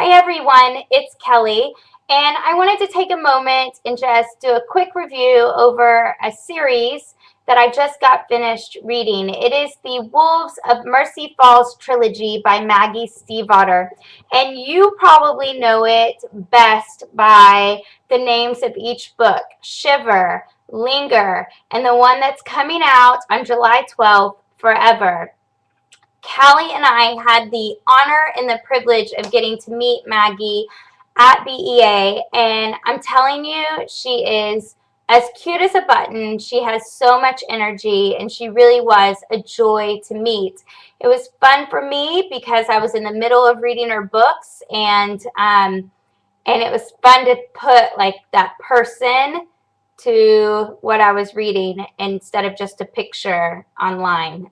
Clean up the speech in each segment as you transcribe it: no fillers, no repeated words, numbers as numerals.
Hi everyone, it's Kelly, and I wanted to take a moment and just do a quick review over a series that I just got finished reading. It is the Wolves of Mercy Falls trilogy by Maggie Stiefvater, and you probably know it best by the names of each book: Shiver, Linger, and the one that's coming out on July 12th, Forever. Callie and I had the honor and the privilege of getting to meet Maggie at BEA, and I'm telling you, she is as cute as a button. She has so much energy, and she really was a joy to meet. It was fun for me because I was in the middle of reading her books, and it was fun to put like that person to what I was reading instead of just a picture online.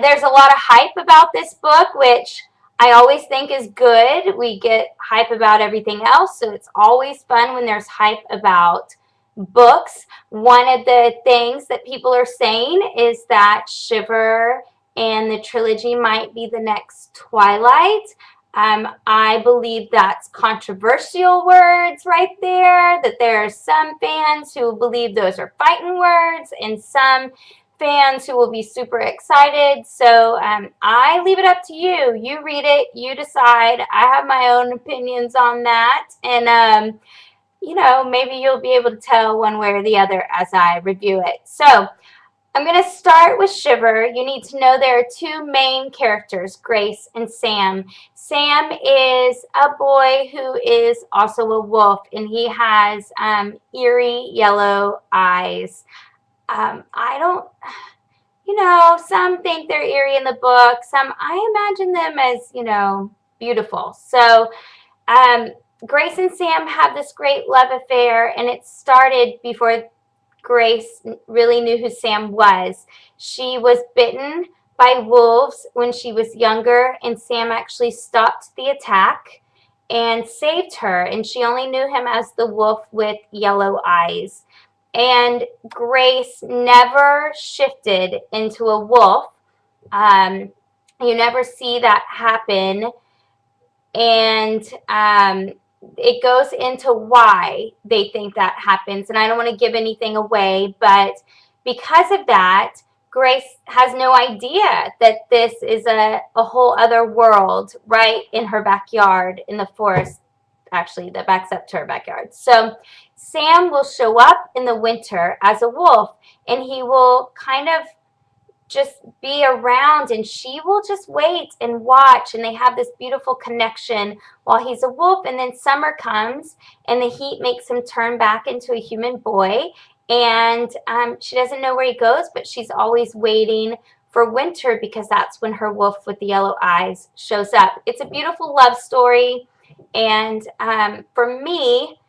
There's a lot of hype about this book, which I always think is good. We get hype about everything else, so it's always fun when there's hype about books. One of the things that people are saying is that Shiver and the trilogy might be the next Twilight. I believe that's controversial words right there, that there are some fans who believe those are fighting words and some fans who will be super excited. So I leave it up to you. You read it, you decide. I have my own opinions on that. And, maybe you'll be able to tell one way or the other as I review it. So I'm going to start with Shiver. You need to know there are two main characters, Grace and Sam. Sam is a boy who is also a wolf, and he has eerie yellow eyes. I don't, some think they're eerie in the book. Some, I imagine them as, beautiful. So Grace and Sam have this great love affair, and it started before Grace really knew who Sam was. She was bitten by wolves when she was younger, and Sam actually stopped the attack and saved her, and she only knew him as the wolf with yellow eyes. And Grace never shifted into a wolf. You never see that happen. And it goes into why they think that happens. And I don't want to give anything away, but because of that, Grace has no idea that this is a whole other world right in her backyard in the forest, actually, that backs up to her backyard. So Sam will show up in the winter as a wolf, and he will kind of just be around, and she will just wait and watch, and they have this beautiful connection while he's a wolf. And then summer comes and the heat makes him turn back into a human boy, and she doesn't know where he goes, but she's always waiting for winter because that's when her wolf with the yellow eyes shows up. It's a beautiful love story, and for me,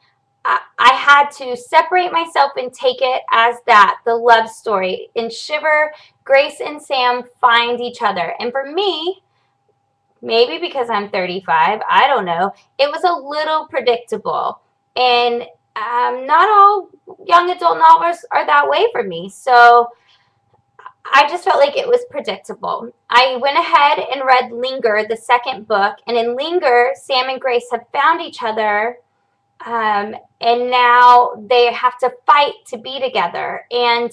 I had to separate myself and take it as that, the love story. In Shiver, Grace and Sam find each other. And for me, maybe because I'm 35, I don't know, it was a little predictable. And not all young adult novels are that way for me. So I just felt like it was predictable. I went ahead and read Linger, the second book. And in Linger, Sam and Grace have found each other. And now they have to fight to be together. And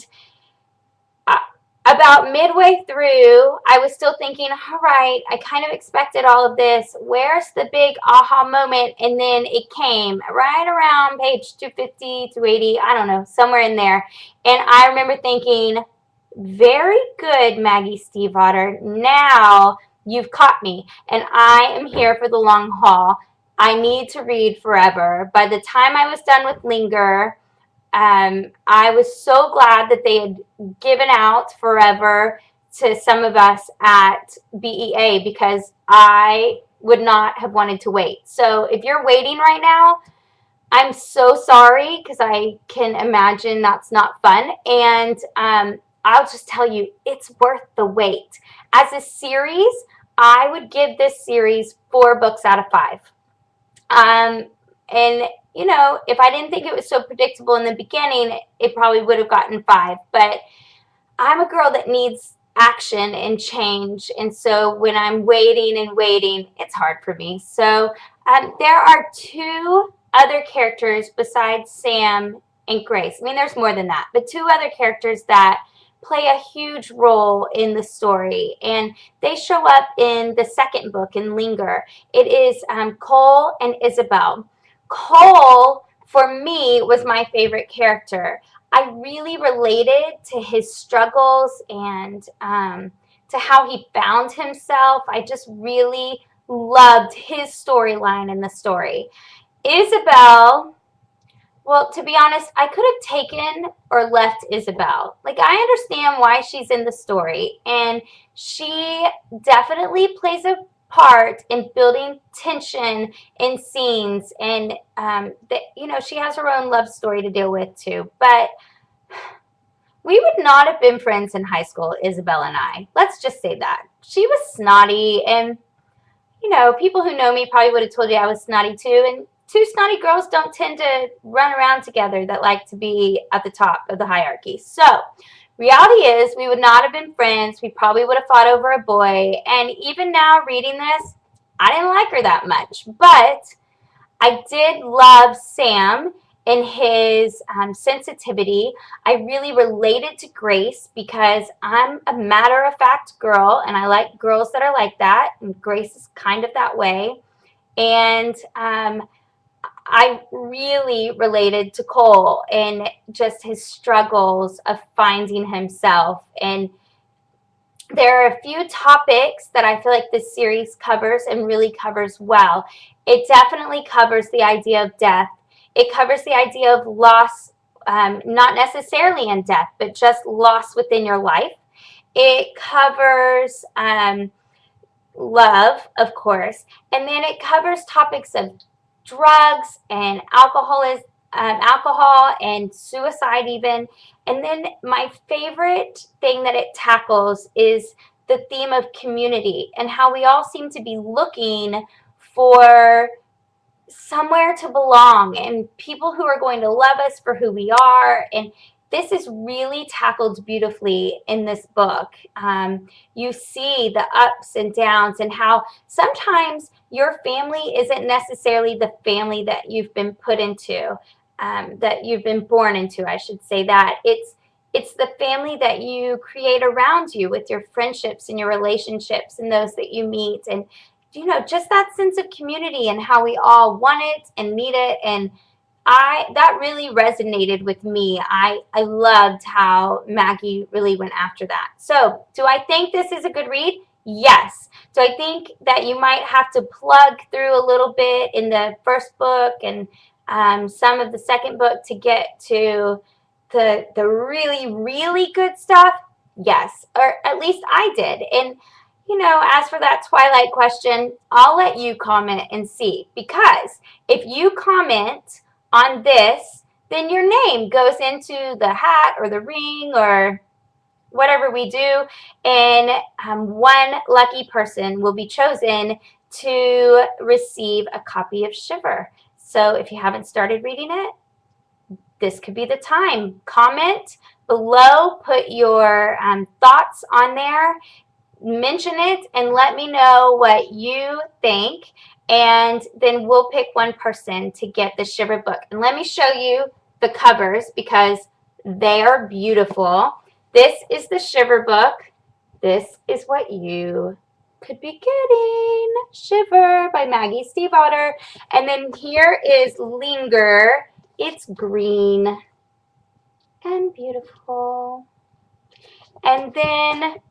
about midway through, I was still thinking, all right, I kind of expected all of this. Where's the big aha moment? And then it came right around page 250, 280, I don't know, somewhere in there. And I remember thinking, very good, Maggie Stiefvater. Now you've caught me, and I am here for the long haul. I need to read Forever. By the time I was done with Linger, I was so glad that they had given out Forever to some of us at BEA because I would not have wanted to wait. So if you're waiting right now, I'm so sorry because I can imagine that's not fun. And I'll just tell you, it's worth the wait. As a series, I would give this series 4 books out of 5. And if I didn't think it was so predictable in the beginning, it probably would have gotten 5. But I'm a girl that needs action and change. And so when I'm waiting and waiting, it's hard for me. So there are two other characters besides Sam and Grace. I mean, there's more than that, but two other characters that play a huge role in the story. And they show up in the second book, in Linger. It is Cole and Isabel. Cole, for me, was my favorite character. I really related to his struggles and to how he found himself. I just really loved his storyline in the story. Isabel, well, to be honest, I could have taken or left Isabel. Like, I understand why she's in the story, and she definitely plays a part in building tension in scenes, and she has her own love story to deal with too. But we would not have been friends in high school, Isabel and I. Let's just say that. She was snotty, and people who know me probably would have told you I was snotty too. And two snotty girls don't tend to run around together that like to be at the top of the hierarchy. So, reality is, we would not have been friends. We probably would have fought over a boy. And even now, reading this, I didn't like her that much. But I did love Sam and his sensitivity. I really related to Grace because I'm a matter-of-fact girl, and I like girls that are like that, and Grace is kind of that way. And I really related to Cole and just his struggles of finding himself. And there are a few topics that I feel like this series covers and really covers well. It definitely covers the idea of death. It covers the idea of loss, not necessarily in death, but just loss within your life. It covers love, of course, and then it covers topics of drugs and alcohol and suicide even. And then my favorite thing that it tackles is the theme of community and how we all seem to be looking for somewhere to belong and people who are going to love us for who we are. And this is really tackled beautifully in this book. You see the ups and downs and how sometimes your family isn't necessarily the family that you've been put into, that you've been born into, I should say that. It's the family that you create around you with your friendships and your relationships and those that you meet. And just that sense of community and how we all want it and need it. And that really resonated with me. I loved how Maggie really went after that. So, do I think this is a good read? Yes. Do I think that you might have to plug through a little bit in the first book and some of the second book to get to the really, really good stuff? Yes, or at least I did. And as for that Twilight question, I'll let you comment and see, because if you comment on this, then your name goes into the hat or the ring or whatever we do, and one lucky person will be chosen to receive a copy of Shiver. So if you haven't started reading it, this could be the time. Comment below, put your thoughts on there, mention it, and let me know what you think, and then we'll pick one person to get the Shiver book. And let me show you the covers because they are beautiful. This is the Shiver book. This is what you could be getting. Shiver by Maggie Stiefvater. And then here is Linger. It's green and beautiful. And then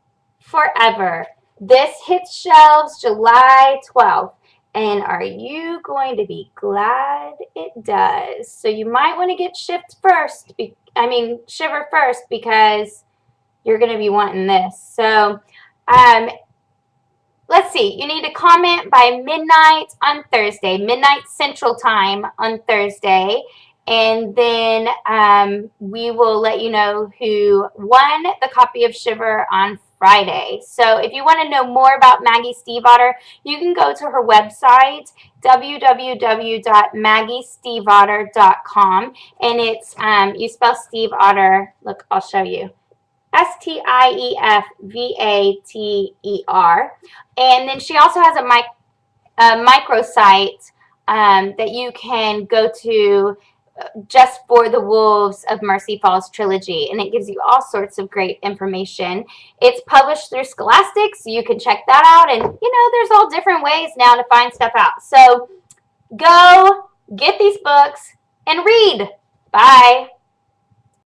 Forever. This hits shelves July 12th. And are you going to be glad it does? So you might want to get Shiver first, because you're going to be wanting this. So let's see. You need to comment by midnight on Thursday, midnight Central Time on Thursday. And then we will let you know who won the copy of Shiver on Friday. So if you want to know more about Maggie Stiefvater, you can go to her website, www.maggiestiefvater.com. And it's, you spell Stiefvater, look, I'll show you. Stiefvater. And then she also has a microsite that you can go to just for the Wolves of Mercy Falls trilogy, and it gives you all sorts of great information. It's published through Scholastic, so you can check that out, and there's all different ways now to find stuff out. So go get these books and read. Bye.